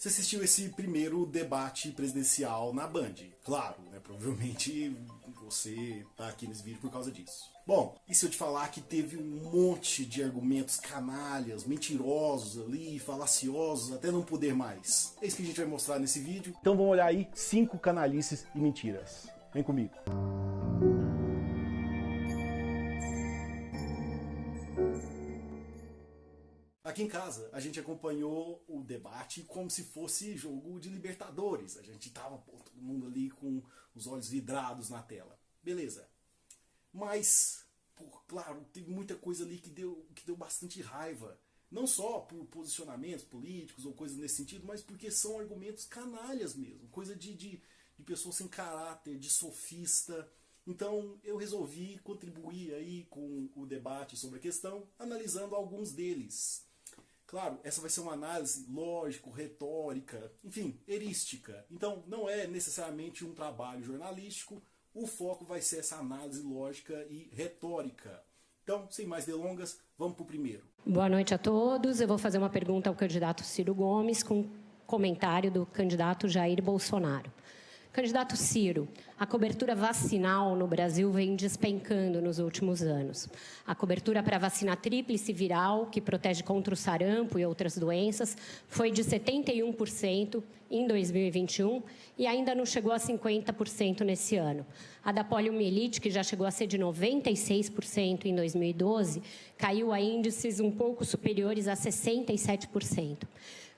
Você assistiu esse primeiro debate presidencial na Band, claro, né? Provavelmente você tá aqui nesse vídeo por causa disso. Bom, e se eu te falar que teve um monte de argumentos canalhas, mentirosos ali, falaciosos, até não poder mais? É isso que a gente vai mostrar nesse vídeo. Então vamos olhar aí 5 canalices e mentiras. Vem comigo. Aqui em casa, a gente acompanhou o debate como se fosse jogo de Libertadores. A gente tava, todo mundo ali com os olhos vidrados na tela. Beleza. Mas, claro, teve muita coisa ali que deu bastante raiva. Não só por posicionamentos políticos ou coisas nesse sentido, mas porque são argumentos canalhas mesmo. Coisa de pessoa sem caráter, de sofista. Então eu resolvi contribuir aí com o debate sobre a questão, analisando alguns deles. Claro, essa vai ser uma análise lógico, retórica, enfim, erística. Então não é necessariamente um trabalho jornalístico, o foco vai ser essa análise lógica e retórica. Então, sem mais delongas, vamos para o primeiro. Boa noite a todos. Eu vou fazer uma pergunta ao candidato Ciro Gomes com comentário do candidato Jair Bolsonaro. Candidato Ciro, a cobertura vacinal no Brasil vem despencando nos últimos anos. A cobertura para a vacina tríplice viral, que protege contra o sarampo e outras doenças, foi de 71% em 2021 e ainda não chegou a 50% nesse ano. A da poliomielite, que já chegou a ser de 96% em 2012, caiu a índices um pouco superiores a 67%.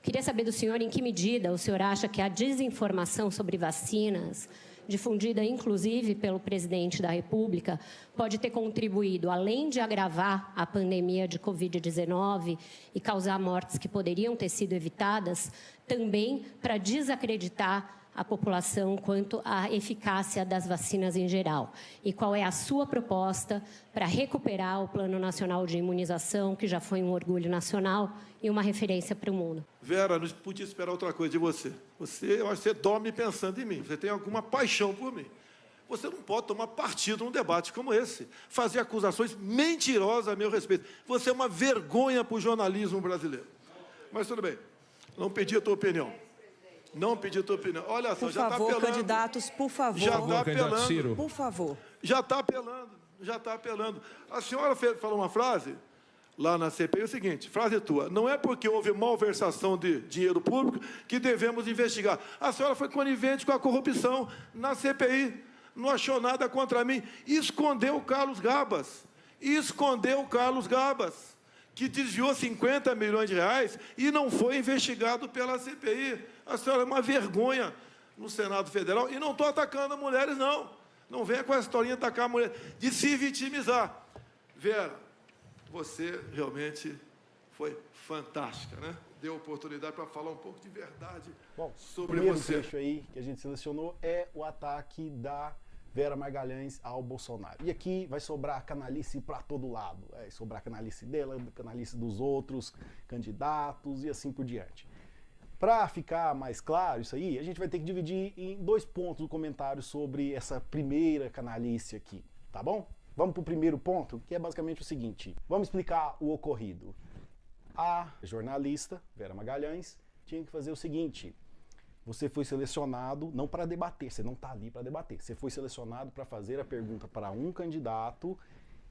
Queria saber do senhor em que medida o senhor acha que a desinformação sobre vacinas, difundida inclusive pelo presidente da República, pode ter contribuído, além de agravar a pandemia de Covid-19 e causar mortes que poderiam ter sido evitadas, também para desacreditar a população quanto à eficácia das vacinas em geral. E qual é a sua proposta para recuperar o Plano Nacional de Imunização, que já foi um orgulho nacional e uma referência para o mundo? Vera, não podia esperar outra coisa de você. Eu acho que você dorme pensando em mim, você tem alguma paixão por mim. Você não pode tomar partido num debate como esse, fazer acusações mentirosas a meu respeito. Você é uma vergonha para o jornalismo brasileiro. Mas tudo bem, não pedi a tua opinião. Não pedi a tua opinião. Olha só, já está apelando. Por favor, candidatos, por favor. Já está apelando. Por favor. Já está apelando, já está apelando. A senhora falou uma frase lá na CPI, o seguinte, frase tua, não é porque houve malversação de dinheiro público que devemos investigar. A senhora foi conivente com a corrupção na CPI, não achou nada contra mim, escondeu o Carlos Gabas, que desviou 50 milhões de reais e não foi investigado pela CPI. A senhora é uma vergonha no Senado Federal. E não estou atacando as mulheres, não. Não venha com essa historinha de atacar a mulher, de se vitimizar. Vera, você realmente foi fantástica, né? Deu oportunidade para falar um pouco de verdade sobre você. O primeiro trecho aí que a gente selecionou é o ataque da Vera Magalhães ao Bolsonaro. E aqui vai sobrar canalice para todo lado. Vai sobrar canalice dela, canalice dos outros candidatos e assim por diante. Para ficar mais claro isso aí, a gente vai ter que dividir em 2 pontos o comentário sobre essa primeira canalice aqui, tá bom? Vamos para o primeiro ponto, que é basicamente o seguinte. Vamos explicar o ocorrido. A jornalista, Vera Magalhães, tinha que fazer o seguinte. Você foi selecionado, não para debater, você não está ali para debater. Você foi selecionado para fazer a pergunta para um candidato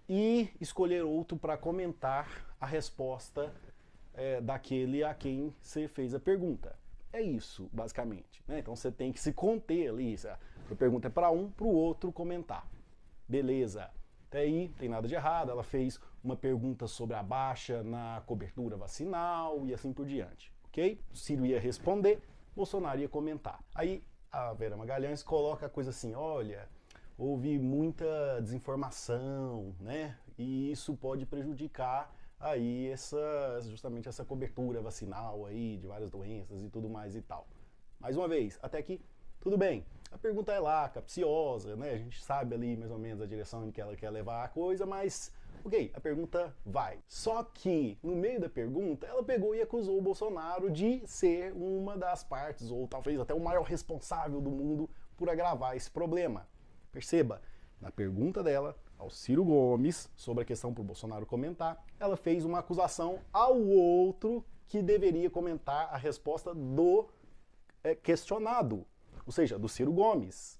e escolher outro para comentar a resposta daquele a quem você fez a pergunta. É isso, basicamente, né? Então você tem que se conter ali. A pergunta é para um, para o outro comentar. Beleza. Até aí, não tem nada de errado. Ela fez uma pergunta sobre a baixa na cobertura vacinal e assim por diante. Ok? Ciro ia responder. Bolsonaro ia comentar. Aí a Vera Magalhães coloca a coisa assim, olha, houve muita desinformação, né? E isso pode prejudicar aí justamente essa cobertura vacinal aí de várias doenças e tudo mais e tal. Mais uma vez, até aqui, tudo bem. A pergunta é lá, capciosa, né? A gente sabe ali mais ou menos a direção em que ela quer levar a coisa, mas ok, a pergunta vai. Só que, no meio da pergunta, ela pegou e acusou o Bolsonaro de ser uma das partes, ou talvez até o maior responsável do mundo por agravar esse problema. Perceba, na pergunta dela ao Ciro Gomes, sobre a questão para o Bolsonaro comentar, ela fez uma acusação ao outro que deveria comentar a resposta do questionado, ou seja, do Ciro Gomes.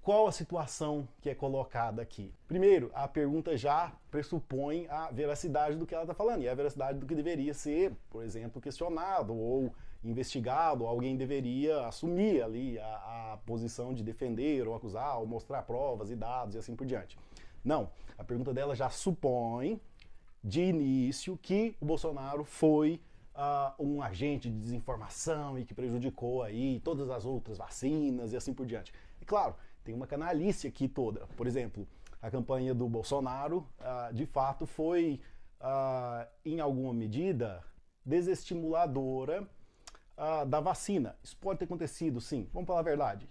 Qual a situação que é colocada aqui? Primeiro, a pergunta já pressupõe a veracidade do que ela está falando, e a veracidade do que deveria ser, por exemplo, questionado ou investigado, alguém deveria assumir ali a posição de defender ou acusar, ou mostrar provas e dados e assim por diante. Não, a pergunta dela já supõe, de início, que o Bolsonaro foi um agente de desinformação e que prejudicou aí todas as outras vacinas e assim por diante. E claro, tem uma canalice aqui toda. Por exemplo, a campanha do Bolsonaro, de fato, foi, em alguma medida, desestimuladora da vacina. Isso pode ter acontecido, sim. Vamos falar a verdade.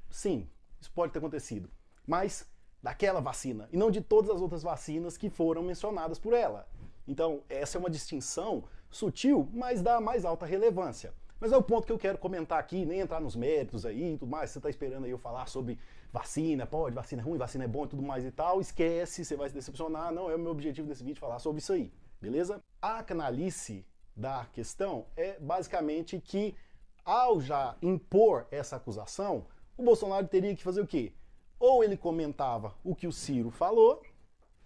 Sim, isso pode ter acontecido. Mas daquela vacina, e não de todas as outras vacinas que foram mencionadas por ela. Então, essa é uma distinção sutil, mas da mais alta relevância. Mas é o ponto que eu quero comentar aqui, nem entrar nos méritos aí e tudo mais. Você está esperando aí eu falar sobre vacina, pode, vacina é ruim, vacina é bom e tudo mais e tal. Esquece, você vai se decepcionar. Não é o meu objetivo desse vídeo falar sobre isso aí, beleza? A canalice da questão é basicamente que, ao já impor essa acusação, o Bolsonaro teria que fazer o quê? Ou ele comentava o que o Ciro falou,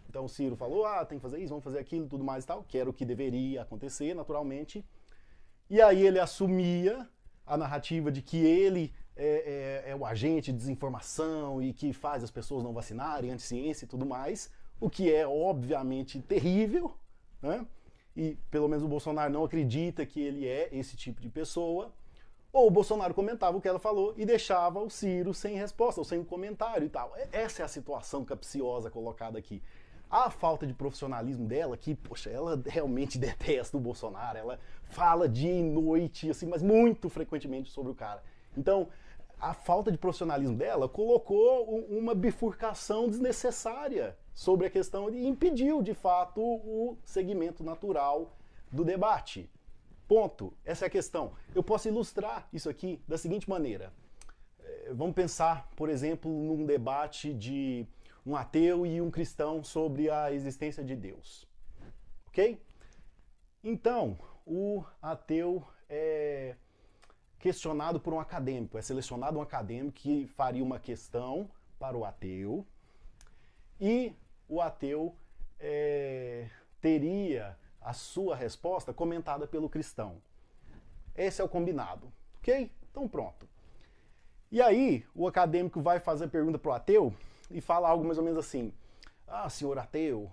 então o Ciro falou, tem que fazer isso, vamos fazer aquilo, tudo mais e tal, que era o que deveria acontecer, naturalmente. E aí ele assumia a narrativa de que ele é o agente de desinformação e que faz as pessoas não vacinarem, anti-ciência e tudo mais, o que é obviamente terrível, né? E pelo menos o Bolsonaro não acredita que ele é esse tipo de pessoa. Ou o Bolsonaro comentava o que ela falou e deixava o Ciro sem resposta, ou sem um comentário e tal. Essa é a situação capciosa colocada aqui. A falta de profissionalismo dela, que, poxa, ela realmente detesta o Bolsonaro, ela fala dia e noite, assim, mas muito frequentemente sobre o cara. Então, a falta de profissionalismo dela colocou uma bifurcação desnecessária sobre a questão e impediu, de fato, o segmento natural do debate. Ponto. Essa é a questão. Eu posso ilustrar isso aqui da seguinte maneira. Vamos pensar, por exemplo, num debate de um ateu e um cristão sobre a existência de Deus. Ok? Então, o ateu é questionado por um acadêmico, é selecionado um acadêmico que faria uma questão para o ateu e o ateu teria a sua resposta comentada pelo cristão. Esse é o combinado, ok? Então pronto. E aí, o acadêmico vai fazer a pergunta para o ateu e fala algo mais ou menos assim: senhor ateu,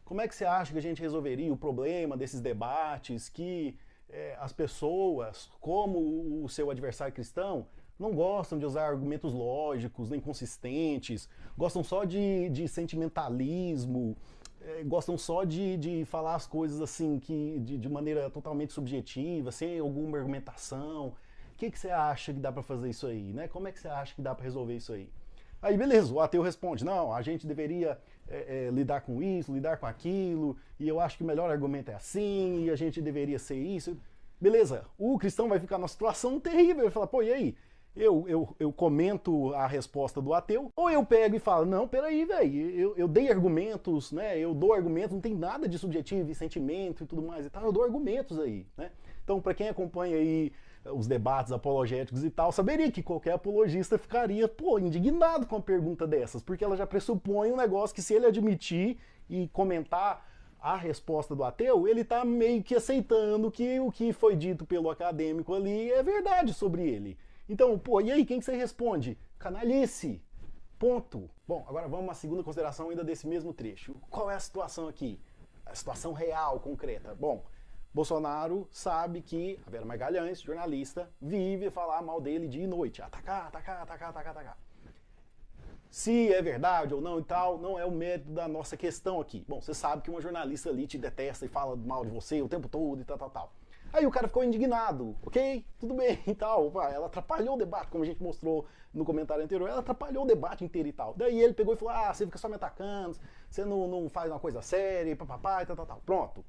como é que você acha que a gente resolveria o problema desses debates que as pessoas, como o seu adversário cristão, não gostam de usar argumentos lógicos, nem consistentes, gostam só de sentimentalismo, gostam só de falar as coisas assim, de maneira totalmente subjetiva, sem alguma argumentação. O que você acha que dá para fazer isso aí, né? Como é que você acha que dá para resolver isso aí? Aí beleza, o ateu responde, não, a gente deveria lidar com isso, lidar com aquilo, e eu acho que o melhor argumento é assim, e a gente deveria ser isso. Beleza, o cristão vai ficar numa situação terrível, vai falar, pô, e aí? Eu comento a resposta do ateu, ou eu pego e falo, não, peraí, velho, eu dei argumentos, né, eu dou argumentos, não tem nada de subjetivo e sentimento e tudo mais e tal, eu dou argumentos aí, né. Então, para quem acompanha aí os debates apologéticos e tal, saberia que qualquer apologista ficaria, pô, indignado com uma pergunta dessas, porque ela já pressupõe um negócio que, se ele admitir e comentar a resposta do ateu, ele tá meio que aceitando que o que foi dito pelo acadêmico ali é verdade sobre ele. Então, pô, e aí, quem que você responde? Canalice. Ponto. Bom, agora vamos a uma segunda consideração ainda desse mesmo trecho. Qual é a situação aqui? A situação real, concreta. Bom, Bolsonaro sabe que a Vera Magalhães, jornalista, vive falar mal dele dia e noite. Atacar. Se é verdade ou não e tal, não é o mérito da nossa questão aqui. Bom, você sabe que uma jornalista ali te detesta e fala mal de você o tempo todo e tal. Aí o cara ficou indignado, ok? Tudo bem e tal. Ela atrapalhou o debate, como a gente mostrou no comentário anterior. Ela atrapalhou o debate inteiro e tal. Daí ele pegou e falou, você fica só me atacando, você não faz uma coisa séria, papapá e tal. Pronto. O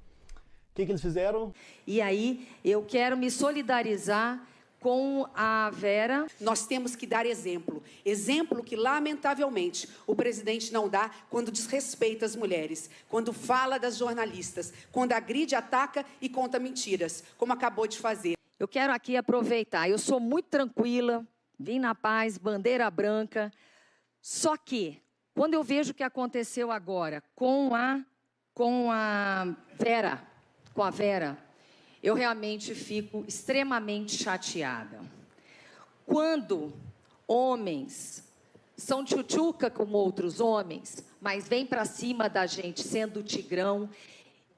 que eles fizeram? E aí eu quero me solidarizar com a Vera. Nós temos que dar exemplo. Exemplo que, lamentavelmente, o presidente não dá quando desrespeita as mulheres, quando fala das jornalistas, quando agride, ataca e conta mentiras, como acabou de fazer. eu quero aqui aproveitar. Eu sou muito tranquila, vim na paz, bandeira branca. Só que, quando eu vejo o que aconteceu agora com a Vera, eu realmente fico extremamente chateada. Quando homens são tchutchuca com outros homens, mas vêm para cima da gente sendo tigrão,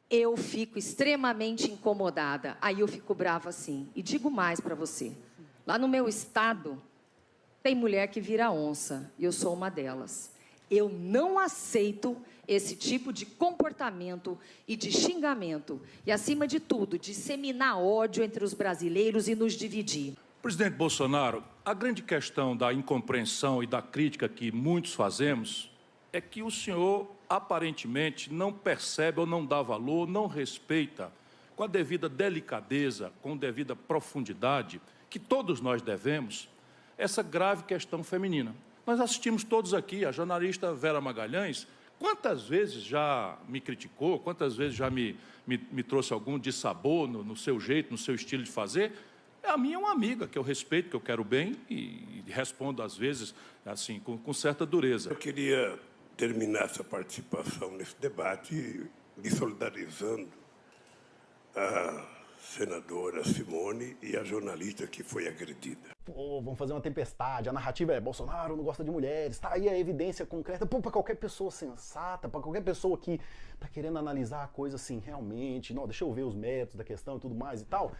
eu fico extremamente incomodada. Aí eu fico brava assim. E digo mais para você. Lá no meu estado, tem mulher que vira onça. E eu sou uma delas. Eu não aceito esse tipo de comportamento e de xingamento. E, acima de tudo, disseminar ódio entre os brasileiros e nos dividir. Presidente Bolsonaro, a grande questão da incompreensão e da crítica que muitos fazemos é que o senhor, aparentemente, não percebe ou não dá valor, não respeita, com a devida delicadeza, com a devida profundidade, que todos nós devemos, essa grave questão feminina. Nós assistimos todos aqui, a jornalista Vera Magalhães, quantas vezes já me criticou, quantas vezes já me trouxe algum dissabor no seu jeito, no seu estilo de fazer. A minha é uma amiga que eu respeito, que eu quero bem e respondo, às vezes, assim, com certa dureza. Eu queria terminar essa participação nesse debate me solidarizando a senadora Simone e a jornalista que foi agredida. Pô, vamos fazer uma tempestade, a narrativa é Bolsonaro não gosta de mulheres, tá aí a evidência concreta, pô, pra qualquer pessoa sensata, pra qualquer pessoa que tá querendo analisar a coisa assim, realmente, não, deixa eu ver os métodos da questão e tudo mais e tal,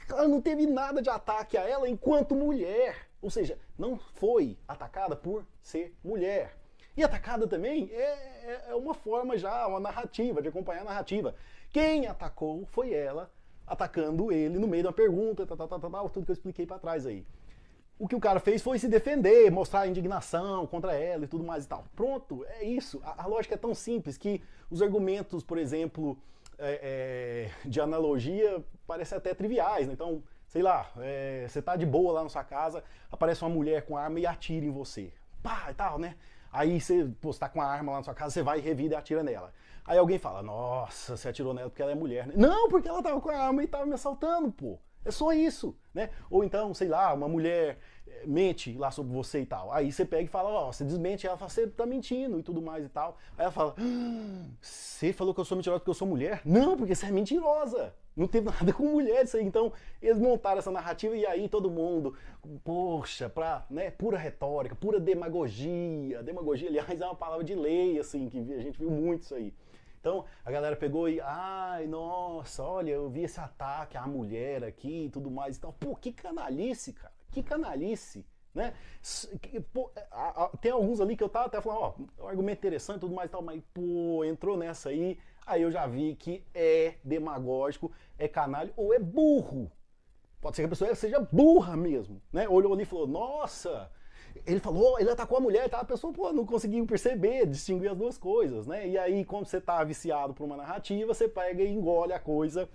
ela não teve nada de ataque a ela enquanto mulher, ou seja, não foi atacada por ser mulher. E atacada também é uma forma já, uma narrativa, de acompanhar a narrativa. Quem atacou foi ela, atacando ele no meio de uma pergunta, tudo que eu expliquei para trás aí. O que o cara fez foi se defender, mostrar a indignação contra ela e tudo mais e tal. Pronto, é isso. A lógica é tão simples que os argumentos, por exemplo, de analogia parecem até triviais, né? Então, sei lá, você tá de boa lá na sua casa, aparece uma mulher com arma e atira em você. Pá, e tal, né? Aí você tá com a arma lá na sua casa, você vai, revida e atira nela. Aí alguém fala, nossa, você atirou nela porque ela é mulher, né? Não, porque ela tava com a arma e tava me assaltando, pô. É só isso, né? Ou então, sei lá, uma mulher mente lá sobre você e tal. Aí você pega e fala, ó, você desmente ela, fala, você tá mentindo e tudo mais e tal. Aí ela fala, você falou que eu sou mentirosa porque eu sou mulher? Não, porque você é mentirosa. Não teve nada com mulher isso aí. Então, eles montaram essa narrativa e aí todo mundo, poxa, pura retórica, pura demagogia. Demagogia, aliás, é uma palavra de lei, assim, que a gente viu muito isso aí. Então, a galera pegou e, ai, nossa, olha, eu vi esse ataque à mulher aqui e tudo mais e tal. Pô, que canalice, cara, que canalice, né? Pô, tem alguns ali que eu tava até falando, ó, é um argumento interessante e tudo mais e tal, mas, pô, entrou nessa aí eu já vi que é demagógico, é canalha ou é burro. Pode ser que a pessoa seja burra mesmo, né? Olhou ali e falou, nossa... Ele falou, ele atacou a mulher, tá? A pessoa pô, não conseguiu perceber, distinguir as duas coisas, né? E aí, quando você tá viciado por uma narrativa, você pega e engole a coisa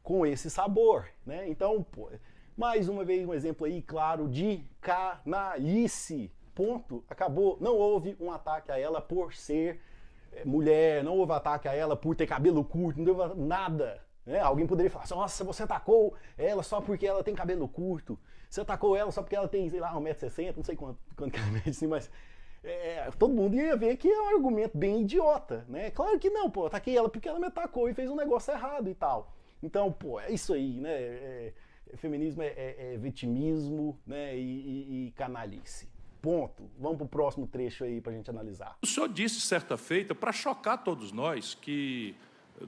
com esse sabor, né? Então, pô, mais uma vez um exemplo aí, claro, de canalice. Ponto. Acabou. Não houve um ataque a ela por ser mulher, não houve ataque a ela por ter cabelo curto, não houve nada. Né? Alguém poderia falar, nossa, você atacou ela só porque ela tem cabelo curto. Você atacou ela só porque ela tem, sei lá, 1,60 m, não sei quanto que ela mede assim, mas todo mundo ia ver que é um argumento bem idiota, né? Claro que não, pô, ataquei ela porque ela me atacou e fez um negócio errado e tal. Então, pô, é isso aí, né? Feminismo é vitimismo, né? E canalice. Ponto. Vamos pro próximo trecho aí pra gente analisar. O senhor disse certa feita, para chocar todos nós, que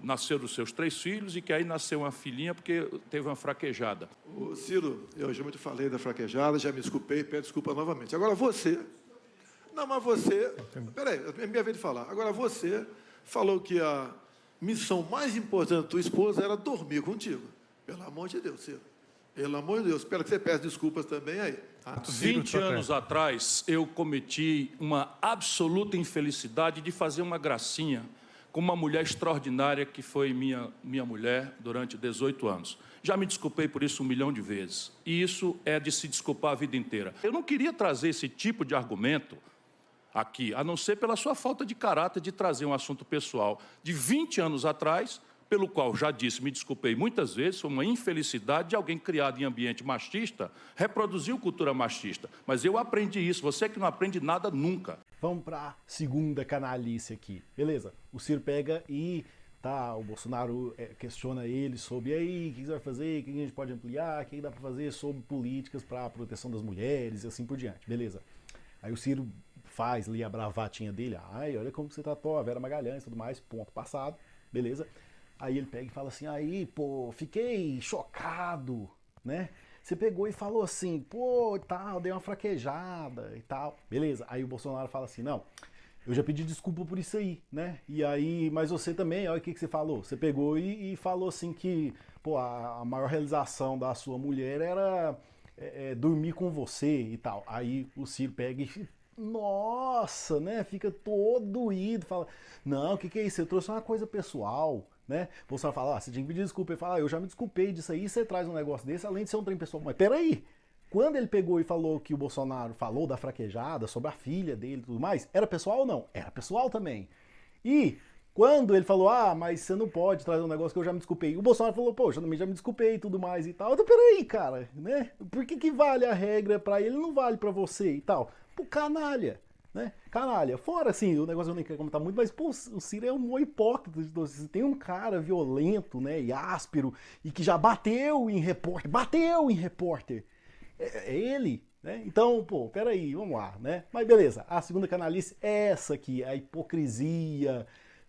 nasceram os seus 3 filhos e que aí nasceu uma filhinha porque teve uma fraquejada. Ô, Ciro, eu já te falei da fraquejada, já me desculpei, peço desculpa novamente. Agora você... Não, mas você... Peraí, é minha vez de falar. Agora você falou que a missão mais importante da tua esposa era dormir contigo. Pelo amor de Deus, Ciro. Pelo amor de Deus. Espero que você peça desculpas também aí. Tá? 20 anos atrás, eu cometi uma absoluta infelicidade de fazer uma gracinha com uma mulher extraordinária que foi minha mulher durante 18 anos. Já me desculpei por isso 1 milhão de vezes. E isso é de se desculpar a vida inteira. Eu não queria trazer esse tipo de argumento aqui, a não ser pela sua falta de caráter de trazer um assunto pessoal de 20 anos atrás pelo qual já disse, me desculpei muitas vezes, foi uma infelicidade de alguém criado em ambiente machista, reproduziu cultura machista. Mas eu aprendi isso, você que não aprende nada nunca. Vamos para a segunda canalice aqui, beleza? O Ciro pega e o Bolsonaro questiona ele sobre, e aí, o que você vai fazer, o que a gente pode ampliar, o que dá para fazer sobre políticas para a proteção das mulheres e assim por diante, beleza? Aí o Ciro faz ali a bravatinha dele, ai, olha como você tratou a Vera Magalhães e tudo mais, ponto passado, beleza? Aí ele pega e fala assim, aí, pô, fiquei chocado, né? Você pegou e falou assim, pô, tal, dei uma fraquejada e tal, beleza? Aí o Bolsonaro fala assim, não, eu já pedi desculpa por isso aí, né? E aí, mas você também, olha o que você falou, você pegou e falou assim que, pô, a maior realização da sua mulher era dormir com você e tal. Aí o Ciro pega e nossa, né? Fica todo doído, fala, não, o que é isso? Eu trouxe uma coisa pessoal, né? O Bolsonaro fala, você tinha que pedir desculpa. Ele fala, eu já me desculpei disso aí, você traz um negócio desse, além de ser um trem pessoal. Mas peraí, quando ele pegou e falou que o Bolsonaro falou da fraquejada, sobre a filha dele e tudo mais, era pessoal ou não? Era pessoal também. E quando ele falou, mas você não pode trazer um negócio que eu já me desculpei. O Bolsonaro falou, pô, eu também já me desculpei e tudo mais e tal. Então peraí, cara, né? Por que vale a regra pra ele não vale pra você e tal? Pô, canalha, né? Canalha. Fora, assim, o negócio eu nem quero comentar muito, mas, pô, o Ciro é um hipócrita. Se tem um cara violento, né, e áspero, e que já bateu em repórter, é ele, né? Então, pô, peraí, vamos lá, né? Mas beleza, a segunda canalice é essa aqui, a hipocrisia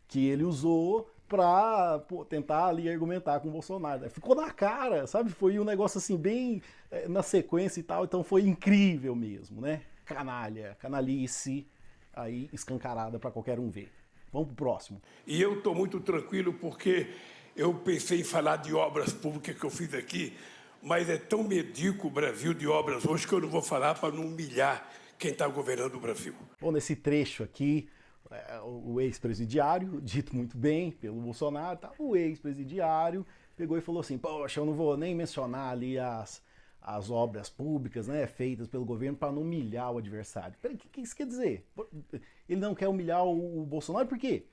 que ele usou pra tentar ali argumentar com o Bolsonaro. Ficou na cara, sabe? Foi um negócio assim, bem na sequência e tal, então foi incrível mesmo, né? Canalha, canalice, aí escancarada para qualquer um ver. Vamos pro próximo. E eu estou muito tranquilo porque eu pensei em falar de obras públicas que eu fiz aqui, mas é tão medíocre o Brasil de obras hoje que eu não vou falar para não humilhar quem está governando o Brasil. Bom, nesse trecho aqui, o ex-presidiário, dito muito bem pelo Bolsonaro, o ex-presidiário pegou e falou assim, poxa, eu não vou nem mencionar ali as obras públicas, né, feitas pelo governo para não humilhar o adversário. Peraí, o que isso quer dizer? Ele não quer humilhar o Bolsonaro, por quê?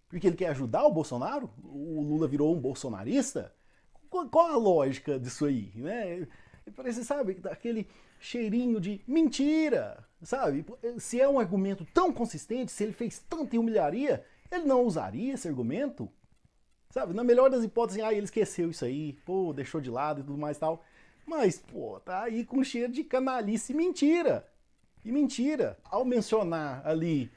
Porque ele quer ajudar o Bolsonaro? O Lula virou um bolsonarista? Qual a lógica disso aí, né? Parece, sabe, aquele cheirinho de mentira, sabe? Se é um argumento tão consistente, se ele fez tanto e humilharia, ele não usaria esse argumento? Sabe? Na melhor das hipóteses, ele esqueceu isso aí, pô, deixou de lado e tudo mais e tal. Mas, pô, tá aí com cheiro de canalice e mentira. E mentira. Ao mencionar ali,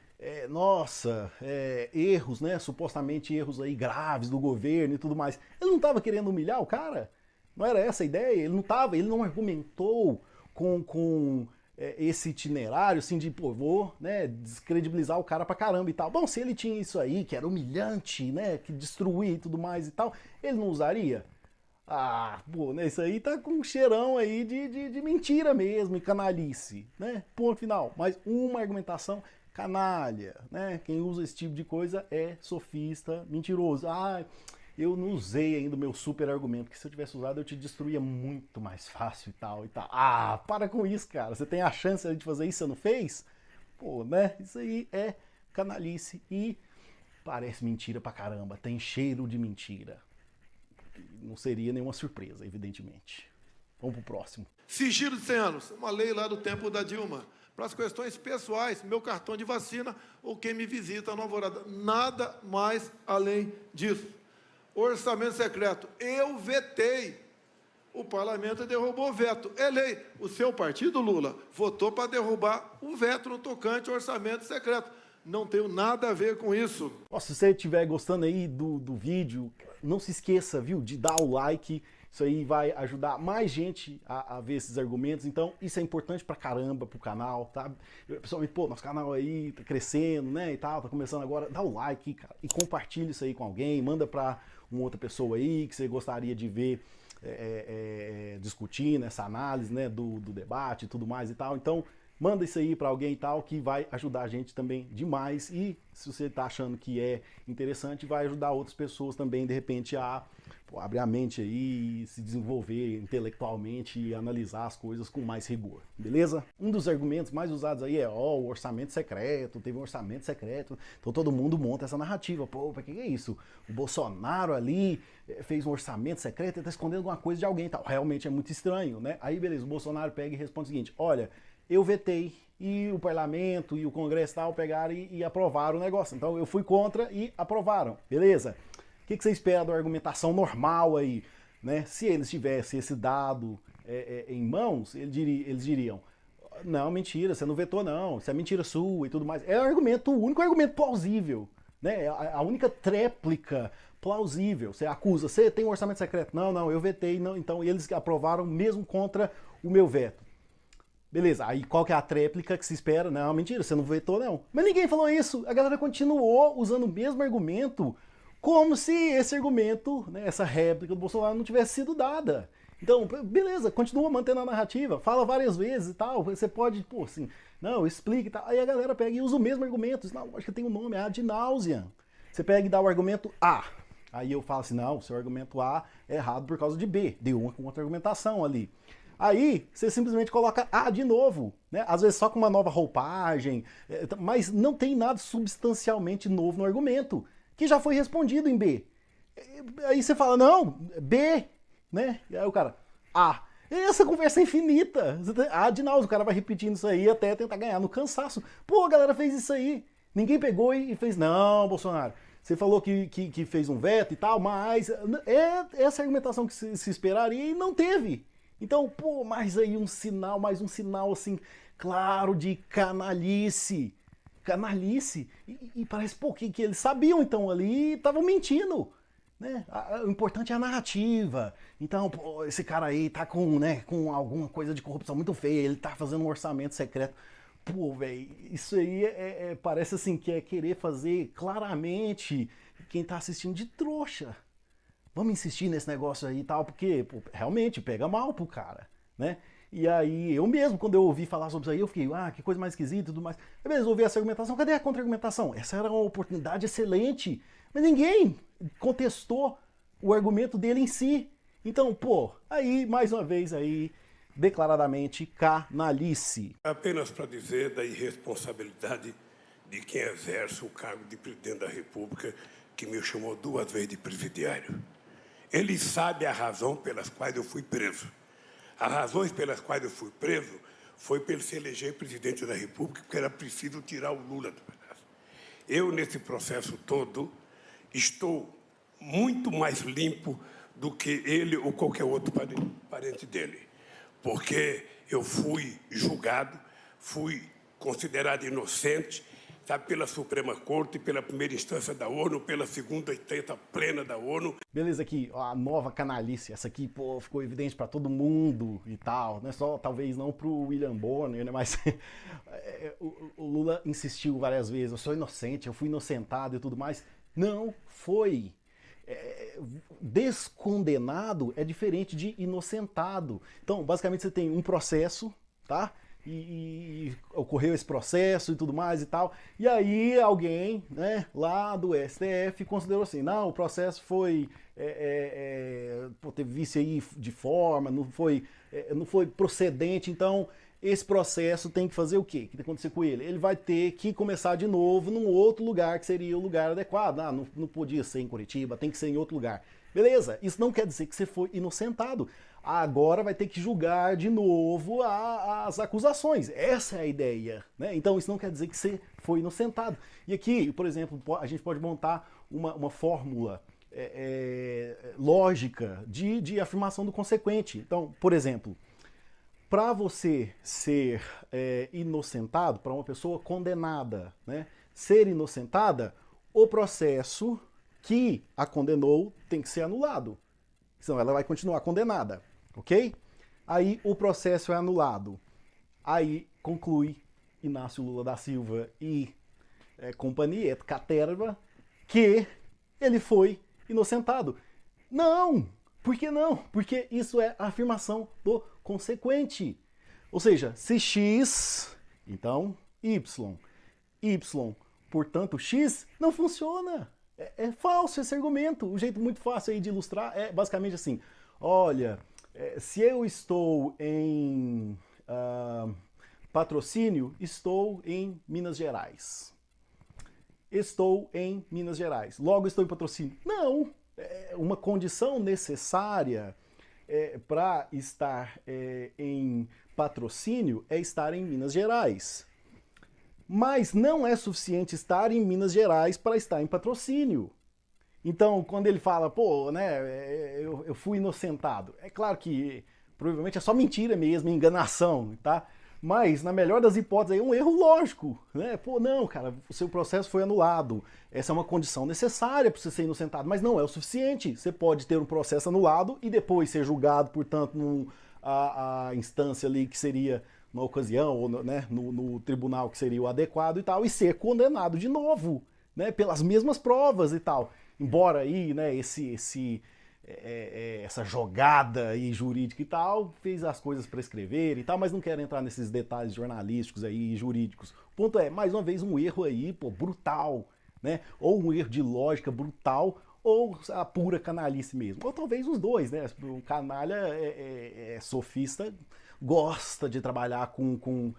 erros, né, supostamente erros aí graves do governo e tudo mais, ele não estava querendo humilhar o cara? Não era essa a ideia? Ele não argumentou com esse itinerário, assim, de, pô, vou, né, descredibilizar o cara pra caramba e tal. Bom, se ele tinha isso aí, que era humilhante, né, que destruía e tudo mais e tal, ele não usaria? Pô, né, isso aí tá com um cheirão aí de mentira mesmo e canalice, né? Ponto final. Mas uma argumentação canalha, né? Quem usa esse tipo de coisa é sofista, mentiroso. Eu não usei ainda o meu super argumento, porque se eu tivesse usado eu te destruía muito mais fácil e tal e tal. Para com isso, cara. Você tem a chance de fazer isso, você não fez? Pô, né? Isso aí é canalice e parece mentira pra caramba. Tem cheiro de mentira. Não seria nenhuma surpresa, evidentemente. Vamos pro próximo. Sigilo de 100 anos, uma lei lá do tempo da Dilma. Para as questões pessoais, meu cartão de vacina ou quem me visita na Alvorada. Nada mais além disso. Orçamento secreto, eu vetei. O parlamento derrubou o veto. É lei. O seu partido, Lula, votou para derrubar o veto no tocante ao orçamento secreto. Não tenho nada a ver com isso. Se você estiver gostando aí do vídeo, não se esqueça, viu, de dar o like. Isso aí vai ajudar mais gente a ver esses argumentos. Então, isso é importante pra caramba pro canal, tá? Pessoal, nosso canal aí tá crescendo, né, e tal, tá começando agora. Dá o like, cara, e compartilha isso aí com alguém. Manda pra uma outra pessoa aí que você gostaria de ver discutindo essa análise, né, do debate e tudo mais e tal. Então, manda isso aí para alguém e tal, que vai ajudar a gente também demais. E se você tá achando que é interessante, vai ajudar outras pessoas também, de repente, a abrir a mente aí, se desenvolver intelectualmente e analisar as coisas com mais rigor, beleza? Um dos argumentos mais usados aí é, o orçamento secreto, teve um orçamento secreto, então todo mundo monta essa narrativa, pô, pra que é isso? O Bolsonaro ali fez um orçamento secreto e tá escondendo alguma coisa de alguém e tal. Realmente é muito estranho, né? Aí, beleza, o Bolsonaro pega e responde o seguinte, olha, eu vetei e o parlamento e o congresso tal pegaram e aprovaram o negócio, então eu fui contra e aprovaram, beleza? O que você espera da argumentação normal aí, né? Se eles tivessem esse dado em mãos, eles diriam, não, mentira, você não vetou não, isso é mentira sua e tudo mais. É o único argumento plausível, né? A única tréplica plausível. Você acusa, você tem um orçamento secreto. Não, eu vetei, não, então eles aprovaram mesmo contra o meu veto. Beleza, aí qual que é a tréplica que se espera? Não, mentira, você não vetou não. Mas ninguém falou isso, a galera continuou usando o mesmo argumento, como se esse argumento, né, essa réplica do Bolsonaro não tivesse sido dada. Então, beleza, continua mantendo a narrativa, fala várias vezes e tal, você pode, pô, assim, não, explica e tal. Aí a galera pega e usa o mesmo argumento, não, acho que tem um nome, é ad nauseam. Você pega e dá o argumento A. Aí eu falo assim, não, o seu argumento A é errado por causa de B, deu uma contra-argumentação ali. Aí você simplesmente coloca A de novo, né? Às vezes só com uma nova roupagem, mas não tem nada substancialmente novo no argumento, que já foi respondido em B. Aí você fala, não, B, né? E aí o cara, A. Essa conversa é infinita. De nauseam, o cara vai repetindo isso aí até tentar ganhar no cansaço. Pô, a galera fez isso aí. Ninguém pegou e fez, não, Bolsonaro, você falou que fez um veto e tal, mas é essa argumentação que se esperaria e não teve. Então, pô, mais um sinal assim, claro, de canalice. Canalice. E parece, pô, que eles sabiam então ali e estavam mentindo. Né? O importante é a narrativa. Então, pô, esse cara aí tá com alguma coisa de corrupção muito feia, ele tá fazendo um orçamento secreto. Pô, velho, isso aí parece assim que é querer fazer claramente quem tá assistindo de trouxa. Vamos insistir nesse negócio aí e tal, porque pô, realmente pega mal pro cara, né? E aí, eu mesmo, quando eu ouvi falar sobre isso aí, eu fiquei, que coisa mais esquisita e tudo mais. Beleza, eu ouvi essa argumentação, cadê a contra-argumentação? Essa era uma oportunidade excelente, mas ninguém contestou o argumento dele em si. Então, pô, aí, mais uma vez aí, declaradamente, canalice. Apenas para dizer da irresponsabilidade de quem exerce o cargo de presidente da República, que me chamou 2 vezes de presidiário. Ele sabe a razão pelas quais eu fui preso. As razões pelas quais eu fui preso foi para ele se eleger presidente da República, porque era preciso tirar o Lula do pedaço. Eu, nesse processo todo, estou muito mais limpo do que ele ou qualquer outro parente dele, porque eu fui julgado, fui considerado inocente, sabe, pela Suprema Corte, pela primeira instância da ONU, pela segunda instância plena da ONU. Beleza, aqui, ó, a nova canalice, essa aqui, pô, ficou evidente para todo mundo e tal, né? Só, talvez não pro William Bonner, né? Mas o Lula insistiu várias vezes, eu sou inocente, eu fui inocentado e tudo mais. Não foi. Descondenado é diferente de inocentado. Então, basicamente, você tem um processo, tá? E ocorreu esse processo e tudo mais e tal, e aí alguém, né, lá do STF considerou assim, não, o processo foi, teve vício aí de forma, não foi procedente, então esse processo tem que fazer o quê? O que tem que acontecer com ele? Ele vai ter que começar de novo num outro lugar que seria o lugar adequado, não podia ser em Curitiba, tem que ser em outro lugar. Beleza, isso não quer dizer que você foi inocentado. Agora vai ter que julgar de novo as acusações. Essa é a ideia, né? Então isso não quer dizer que você foi inocentado. E aqui, por exemplo, a gente pode montar uma fórmula lógica de afirmação do consequente. Então, por exemplo, para você ser inocentado, para uma pessoa condenada, né, ser inocentada, o processo que a condenou tem que ser anulado. Senão ela vai continuar condenada. Ok? Aí o processo é anulado. Aí conclui Inácio Lula da Silva e companhia, caterva, que ele foi inocentado. Não! Por que não? Porque isso é a afirmação do consequente. Ou seja, se X, então Y. Y, portanto, X não funciona. É falso esse argumento. Um jeito muito fácil aí de ilustrar é basicamente assim: olha, se eu estou em Patrocínio, estou em Minas Gerais. Estou em Minas Gerais. Logo estou em Patrocínio. Não! Uma condição necessária para estar em Patrocínio é estar em Minas Gerais. Mas não é suficiente estar em Minas Gerais para estar em Patrocínio. Então, quando ele fala, pô, né, eu fui inocentado, é claro que provavelmente é só mentira mesmo, enganação, tá? Mas, na melhor das hipóteses, é um erro lógico, né? Pô, não, cara, o seu processo foi anulado. Essa é uma condição necessária para você ser inocentado, mas não é o suficiente. Você pode ter um processo anulado e depois ser julgado, portanto, a instância ali que seria na ocasião, ou né, no tribunal que seria o adequado e tal, e ser condenado de novo, né, pelas mesmas provas e tal. Embora aí, né, essa jogada aí jurídica e tal, fez as coisas prescrever e tal, mas não quero entrar nesses detalhes jornalísticos aí e jurídicos. O ponto é, mais uma vez, um erro aí, pô, brutal, né? Ou um erro de lógica brutal, ou a pura canalice mesmo. Ou talvez os dois, né? O canalha sofista, gosta de trabalhar com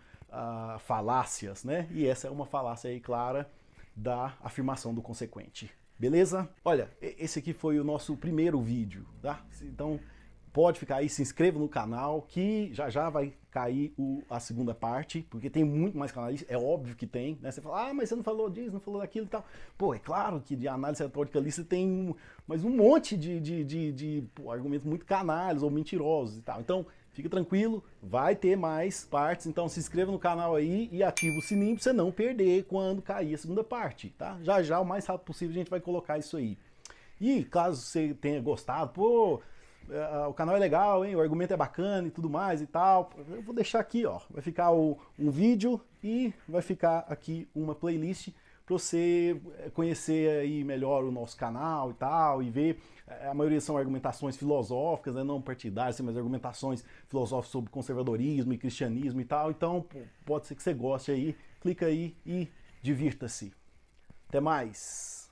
falácias, né? E essa é uma falácia aí clara da afirmação do consequente. Beleza? Olha, esse aqui foi o nosso primeiro vídeo, tá? Então pode ficar aí, se inscreva no canal que já vai cair a segunda parte, porque tem muito mais canais, é óbvio que tem, né? Você fala, mas você não falou disso, não falou daquilo e tal. Pô, é claro que de análise retórica ali você tem mas um monte de argumentos muito canalhas ou mentirosos e tal. Então, fica tranquilo, vai ter mais partes, então se inscreva no canal aí e ativa o sininho pra você não perder quando cair a segunda parte, tá? Já, o mais rápido possível, a gente vai colocar isso aí. E caso você tenha gostado, pô, o canal é legal, hein? O argumento é bacana e tudo mais e tal, eu vou deixar aqui, ó, vai ficar um vídeo e vai ficar aqui uma playlist para você conhecer aí melhor o nosso canal e tal, e ver, a maioria são argumentações filosóficas, né, não partidárias, mas argumentações filosóficas sobre conservadorismo e cristianismo e tal, então pode ser que você goste aí, clica aí e divirta-se. Até mais!